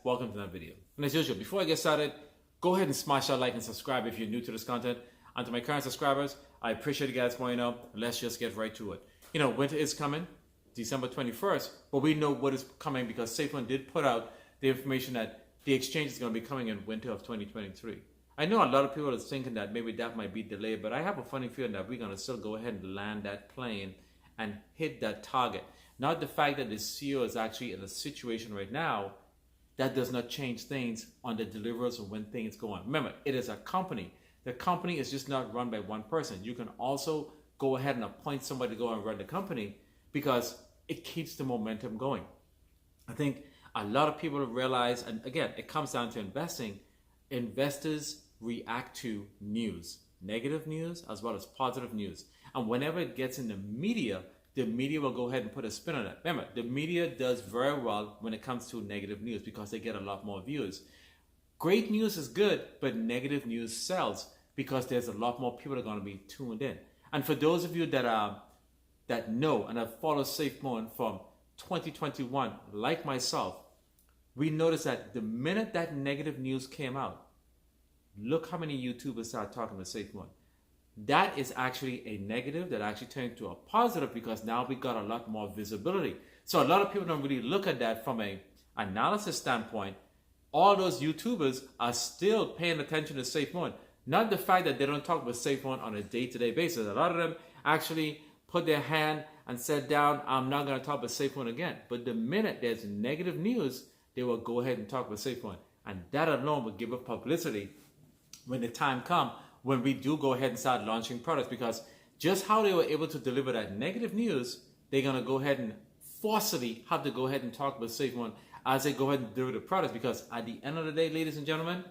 welcome to another video. And as usual, before I get started, go ahead and smash that like and subscribe if you're new to this content. And to my current subscribers, I appreciate you guys going up. Let's just get right to it. You know, winter is coming, December 21st, but we know what is coming because Safemoon did put out the information that the exchange is going to be coming in winter of 2023. I know a lot of people are thinking that maybe that might be delayed, but I have a funny feeling that we're going to still go ahead and land that plane and hit that target. Not the fact that the CEO is actually in a situation right now, that does not change things on the deliverables and when things go on. Remember, it is a company. The company is just not run by one person. You can also go ahead and appoint somebody to go and run the company because it keeps the momentum going. I think a lot of people realize, and again, it comes down to investing. Investors react to news, negative news as well as positive news. And whenever it gets in the media will go ahead and put a spin on it. Remember, the media does very well when it comes to negative news because they get a lot more views. Great news is good, but negative news sells because there's a lot more people that are going to be tuned in. And for those of you that know and have followed Safemoon from 2021, like myself, we noticed that the minute that negative news came out, look how many YouTubers started talking about Safemoon. That is actually a negative that actually turned into a positive because now we got a lot more visibility. So a lot of people don't really look at that from a analysis standpoint. All those YouTubers are still paying attention to Safemoon. Not the fact that they don't talk about Safemoon on a day-to-day basis. A lot of them actually put their hand and said down, I'm not going to talk about Safemoon again. But the minute there's negative news, they will go ahead and talk about Safemoon. And that alone will give it publicity when the time comes, when we do go ahead and start launching products, because just how they were able to deliver that negative news, they're going to go ahead and forcibly have to go ahead and talk about Safemoon as they go ahead and deliver the products, because at the end of the day, ladies and gentlemen,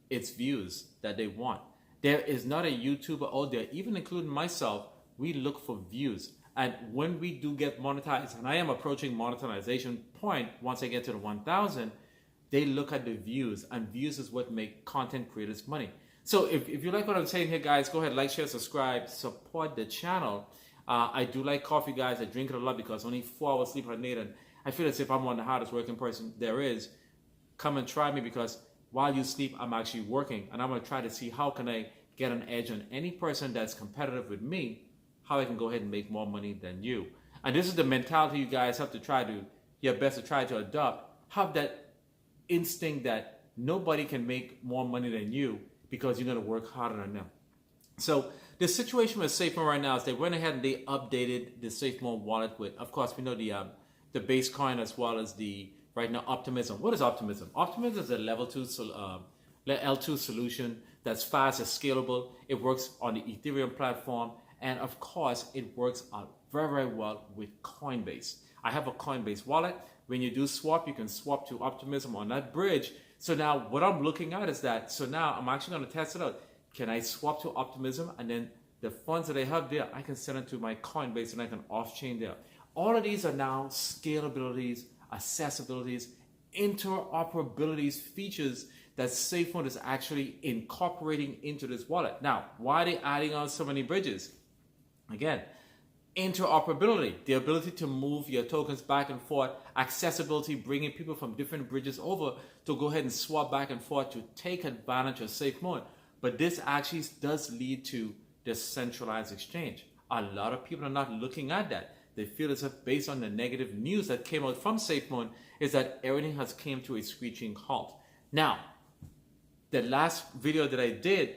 it's views that they want. There is not a YouTuber out there, even including myself, we look for views. And when we do get monetized, and I am approaching monetization point once I get to the 1,000, they look at the views, and views is what make content creators money. So if you like what I'm saying here, guys, go ahead, like, share, subscribe, support the channel. I do like coffee, guys. I drink it a lot because only 4 hours sleep I need, and I feel as if I'm one of the hardest working person there is. Come and try me, because while you sleep, I'm actually working, and I'm going to try to see how can I get an edge on any person that's competitive with me, how I can go ahead and make more money than you. And this is the mentality you guys have to try to, your best to try to adopt. Have that instinct that nobody can make more money than you, because you're going to work harder than them. So the situation with Safemoon right now is they went ahead and they updated the Safemoon wallet with, of course, we know the base coin as well as the, right now, Optimism. What is Optimism? Optimism is a level 2, L2 solution that's fast, it's scalable. It works on the Ethereum platform. And of course, it works out very, very well with Coinbase. I have a Coinbase wallet. When you do swap, you can swap to Optimism on that bridge. So now what I'm looking at is that, so now I'm actually going to test it out. Can I swap to Optimism, and then the funds that I have there, I can send it to my Coinbase and I can off-chain there. All of these are now scalabilities, accessibilities, interoperabilities, features that Safemoon is actually incorporating into this wallet. Now, why are they adding on so many bridges? Again, interoperability, the ability to move your tokens back and forth, accessibility, bringing people from different bridges over to go ahead and swap back and forth to take advantage of Safemoon. But this actually does lead to decentralized exchange. A lot of people are not looking at that. They feel as if, based on the negative news that came out from Safemoon, is that everything has came to a screeching halt. Now, the last video that I did,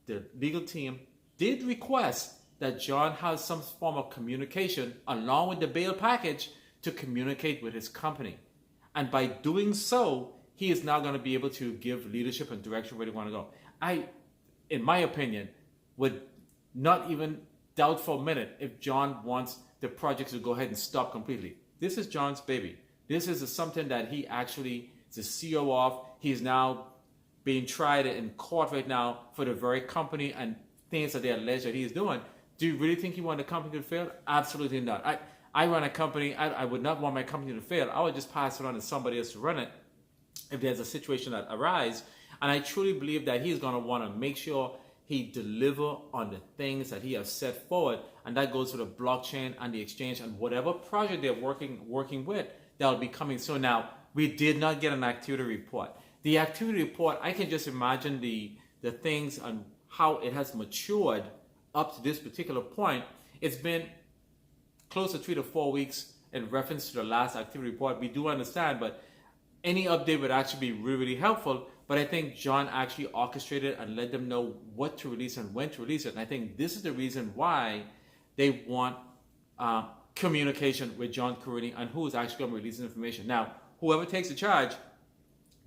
the legal team did request that John has some form of communication along with the bail package to communicate with his company. And by doing so, he is now going to be able to give leadership and direction where they want to go. I, in my opinion, would not even doubt for a minute if John wants the project to go ahead and stop completely. This is John's baby. This is something that he actually is the CEO of. He's now being tried in court right now for the very company and things that they allege that he is doing. Do you really think you want the company to fail? Absolutely not. I run a company. I would not want my company to fail. I would just pass it on to somebody else to run it if there's a situation that arises. And I truly believe that he's going to want to make sure he deliver on the things that he has set forward. And that goes to the blockchain and the exchange and whatever project they're working with that will be coming soon. Now, we did not get an activity report. The activity report, I can just imagine the things and how it has matured up to this particular point. It's been close to 3 to 4 weeks in reference to the last activity report. We do understand, but any update would actually be really, really helpful. But I think John actually orchestrated and let them know what to release and when to release it. And I think this is the reason why they want communication with John Carini and who is actually going to release information. Now, whoever takes the charge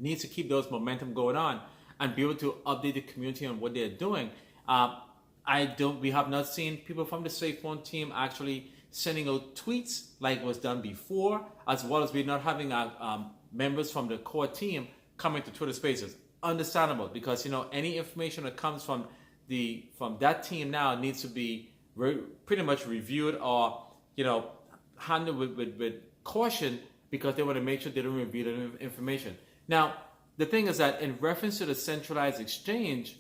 needs to keep those momentum going on and be able to update the community on what they're doing. We have not seen people from the Safemoon team actually sending out tweets like was done before, as well as we're not having members from the core team coming to Twitter Spaces. Understandable, because any information that comes from that team now needs to be pretty much reviewed or handled with caution, because they want to make sure they don't reveal the information. Now, the thing is that in reference to the centralized exchange,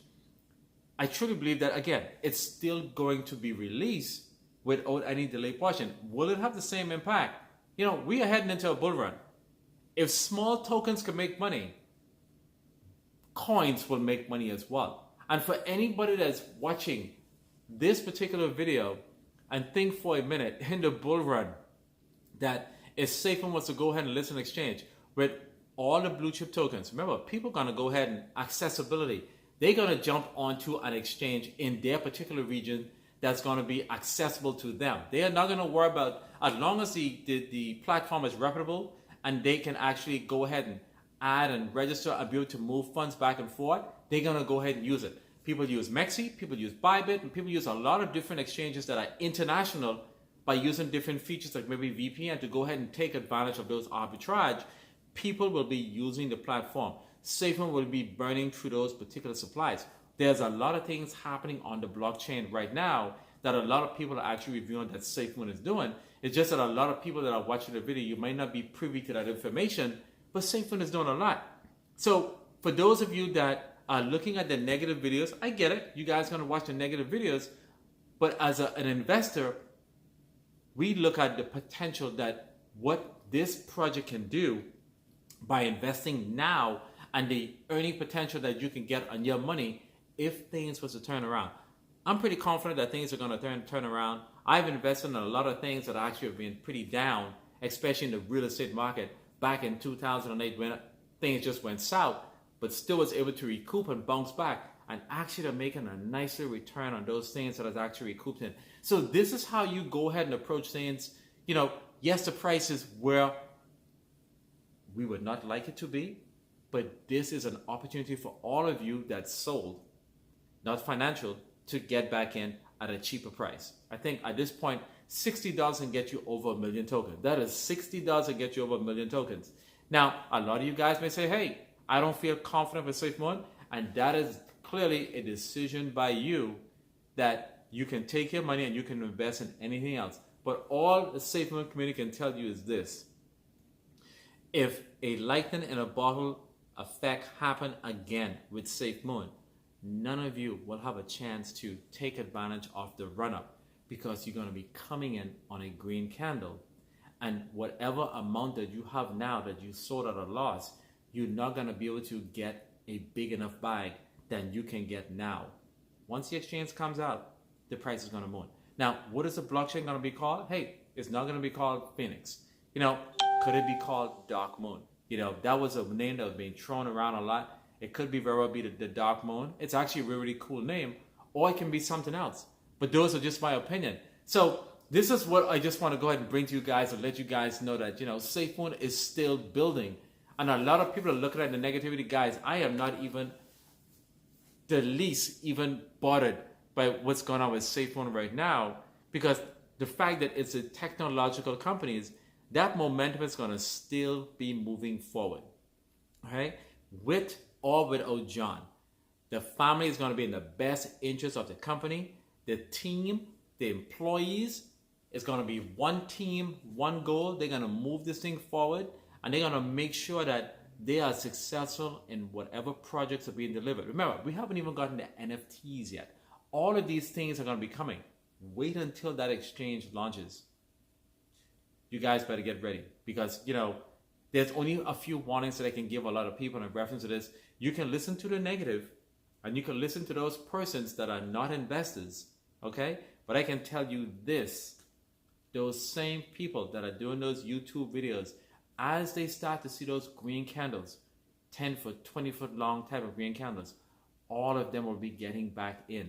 I truly believe that, again, it's still going to be released without any delay portion. Will it have the same impact? We are heading into a bull run. If small tokens can make money, coins will make money as well. And for anybody that's watching this particular video and think for a minute in the bull run that if Safemoon was to go ahead and list an exchange with all the blue chip tokens, remember, people are going to go ahead and accessibility. They're going to jump onto an exchange in their particular region that's going to be accessible to them. They are not going to worry about, as long as the platform is reputable and they can actually go ahead and add and register and be able to move funds back and forth, they're going to go ahead and use it. People use Mexi, people use Bybit, and people use a lot of different exchanges that are international by using different features like maybe VPN to go ahead and take advantage of those arbitrage. People will be using the platform. Safemoon will be burning through those particular supplies. There's a lot of things happening on the blockchain right now that a lot of people are actually reviewing that Safemoon is doing. It's just that a lot of people that are watching the video, you might not be privy to that information, but Safemoon is doing a lot. So for those of you that are looking at the negative videos, I get it. You guys are going to watch the negative videos. But as an investor, we look at the potential that what this project can do by investing now and the earning potential that you can get on your money if things was to turn around. I'm pretty confident that things are going to turn around. I've invested in a lot of things that actually have been pretty down, especially in the real estate market back in 2008 when things just went south, but still was able to recoup and bounce back, and actually they're making a nicer return on those things that is actually recouped in. So this is how you go ahead and approach things. Yes, the price is where we would not like it to be, but this is an opportunity for all of you that sold, not financial, to get back in at a cheaper price. I think at this point, $60 can get you over 1 million tokens. That is $60 to get you over 1 million tokens. Now, a lot of you guys may say, hey, I don't feel confident with Safemoon, and that is clearly a decision by you that you can take your money and you can invest in anything else. But all the Safemoon community can tell you is this: if a lightning in a bottle effect happen again with Safemoon, none of you will have a chance to take advantage of the run-up, because you're going to be coming in on a green candle, and whatever amount that you have now that you sold at a loss, you're not going to be able to get a big enough bag than you can get now. Once the exchange comes out, the price is going to move. Now, what is the blockchain going to be called? Hey, it's not going to be called Phoenix. Could it be called Darkmoon? That was a name that was being thrown around a lot. It could be very well be the Darkmoon. It's actually a really, really cool name, or it can be something else. But those are just my opinion. So this is what I just want to go ahead and bring to you guys and let you guys know that, Safemoon is still building. And a lot of people are looking at the negativity. Guys, I am not even the least even bothered by what's going on with Safemoon right now, because the fact that it's a technological company, that momentum is going to still be moving forward. All right? With or without John, the family is going to be in the best interest of the company. The team, the employees, is going to be one team, one goal. They're going to move this thing forward, and they're going to make sure that they are successful in whatever projects are being delivered. Remember, we haven't even gotten the NFTs yet. All of these things are going to be coming. Wait until that exchange launches. You guys better get ready, because, There's only a few warnings that I can give a lot of people in reference to this. You can listen to the negative, and you can listen to those persons that are not investors, okay? But I can tell you this, those same people that are doing those YouTube videos, as they start to see those green candles, 10-foot, 20-foot long type of green candles, all of them will be getting back in.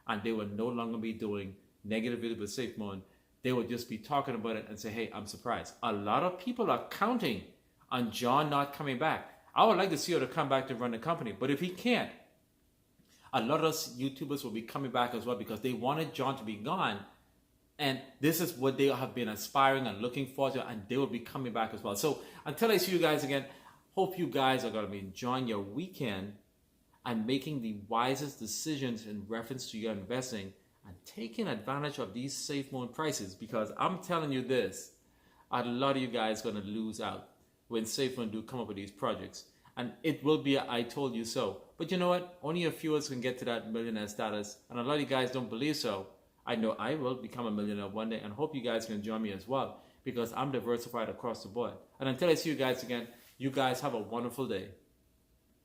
And they will no longer be doing negative videos with Safemoon. They will just be talking about it and say, hey, I'm surprised. A lot of people are counting on John not coming back. I would like to see him to come back to run the company. But if he can't, a lot of us YouTubers will be coming back as well because they wanted John to be gone. And this is what they have been aspiring and looking forward to, and they will be coming back as well. So until I see you guys again, hope you guys are going to be enjoying your weekend and making the wisest decisions in reference to your investing and taking advantage of these Safemoon prices, because I'm telling you this, a lot of you guys are going to lose out when Safemoon do come up with these projects. And it will be a I told you so. But you know what? Only a few of us can get to that millionaire status. And a lot of you guys don't believe so. I know I will become a millionaire one day, and hope you guys can join me as well, because I'm diversified across the board. And until I see you guys again, you guys have a wonderful day,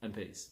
and peace.